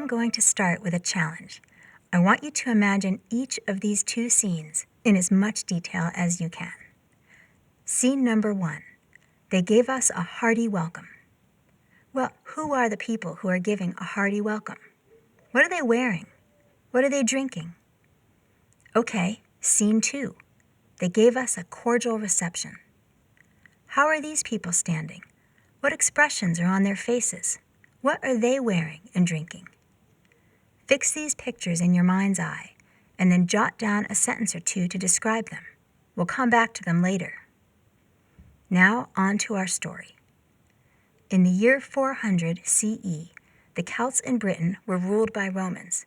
I'm going to start with a challenge. I want you to imagine each of these two scenes in as much detail as you can. Scene number 1. They gave us a hearty welcome. Well, who are the people who are giving a hearty welcome? What are they wearing? What are they drinking? Okay, scene 2. They gave us a cordial reception. How are these people standing? What expressions are on their faces? What are they wearing and drinking? Fix these pictures in your mind's eye, and then jot down a sentence or two to describe them. We'll come back to them later. Now on to our story. In the year 400 CE, the Celts in Britain were ruled by Romans.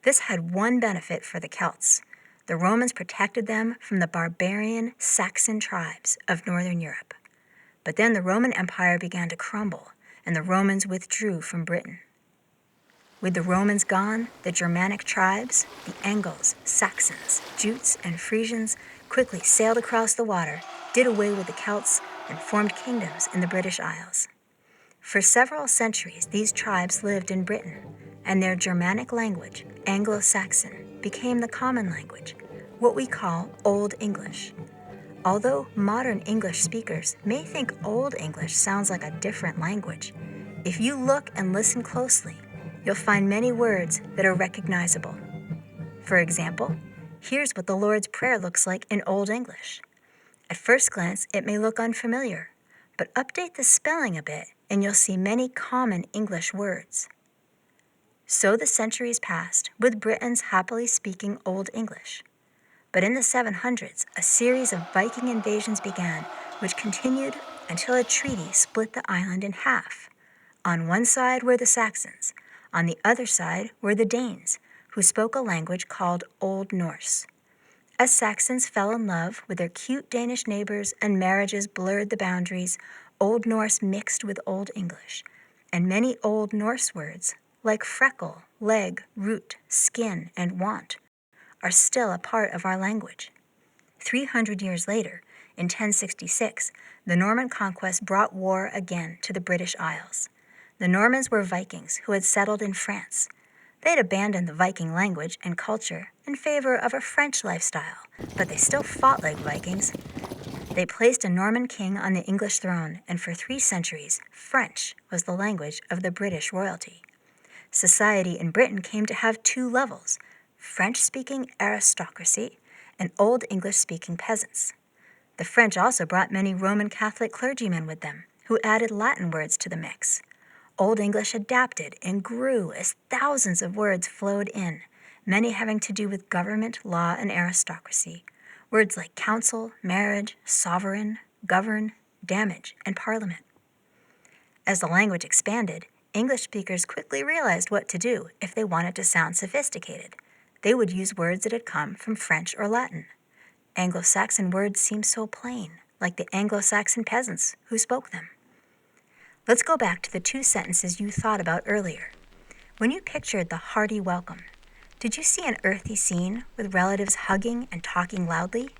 This had one benefit for the Celts. The Romans protected them from the barbarian Saxon tribes of northern Europe. But then the Roman Empire began to crumble, and the Romans withdrew from Britain. With the Romans gone, the Germanic tribes, the Angles, Saxons, Jutes, and Frisians quickly sailed across the water, did away with the Celts, and formed kingdoms in the British Isles. For several centuries, these tribes lived in Britain, and their Germanic language, Anglo-Saxon, became the common language, what we call Old English. Although modern English speakers may think Old English sounds like a different language, if you look and listen closely, you'll find many words that are recognizable. For example, here's what the Lord's Prayer looks like in Old English. At first glance, it may look unfamiliar, but update the spelling a bit and you'll see many common English words. So the centuries passed with Britons happily speaking Old English. But in the 700s, a series of Viking invasions began, which continued until a treaty split the island in half. On one side were the Saxons. On the other side were the Danes, who spoke a language called Old Norse. As Saxons fell in love with their cute Danish neighbors and marriages blurred the boundaries, Old Norse mixed with Old English, and many Old Norse words, like freckle, leg, root, skin, and want, are still a part of our language. 300 years later, in 1066, the Norman conquest brought war again to the British Isles. The Normans were Vikings who had settled in France. They had abandoned the Viking language and culture in favor of a French lifestyle, but they still fought like Vikings. They placed a Norman king on the English throne, and for 3 centuries, French was the language of the British royalty. Society in Britain came to have 2 levels: French-speaking aristocracy and Old English-speaking peasants. The French also brought many Roman Catholic clergymen with them, who added Latin words to the mix. Old English adapted and grew as thousands of words flowed in, many having to do with government, law, and aristocracy. Words like council, marriage, sovereign, govern, damage, and parliament. As the language expanded, English speakers quickly realized what to do if they wanted to sound sophisticated. They would use words that had come from French or Latin. Anglo-Saxon words seemed so plain, like the Anglo-Saxon peasants who spoke them. Let's go back to the 2 sentences you thought about earlier. When you pictured the hearty welcome, did you see an earthy scene with relatives hugging and talking loudly?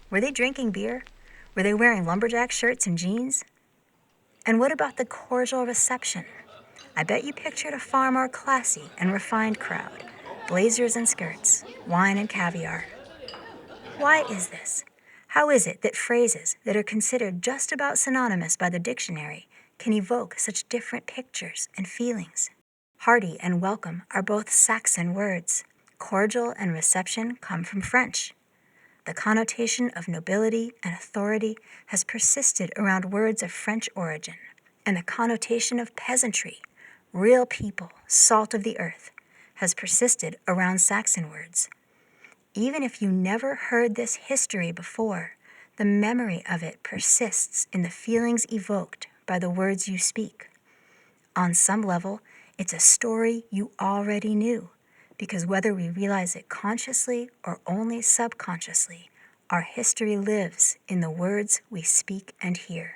Were they drinking beer? Were they wearing lumberjack shirts and jeans? And what about the cordial reception? I bet you pictured a far more classy and refined crowd, blazers and skirts, wine and caviar. Why is this? How is it that phrases that are considered just about synonymous by the dictionary can evoke such different pictures and feelings? Hearty and welcome are both Saxon words. Cordial and reception come from French. The connotation of nobility and authority has persisted around words of French origin, and the connotation of peasantry, real people, salt of the earth, has persisted around Saxon words. Even if you never heard this history before, the memory of it persists in the feelings evoked by the words you speak. On some level, it's a story you already knew, because whether we realize it consciously or only subconsciously, our history lives in the words we speak and hear.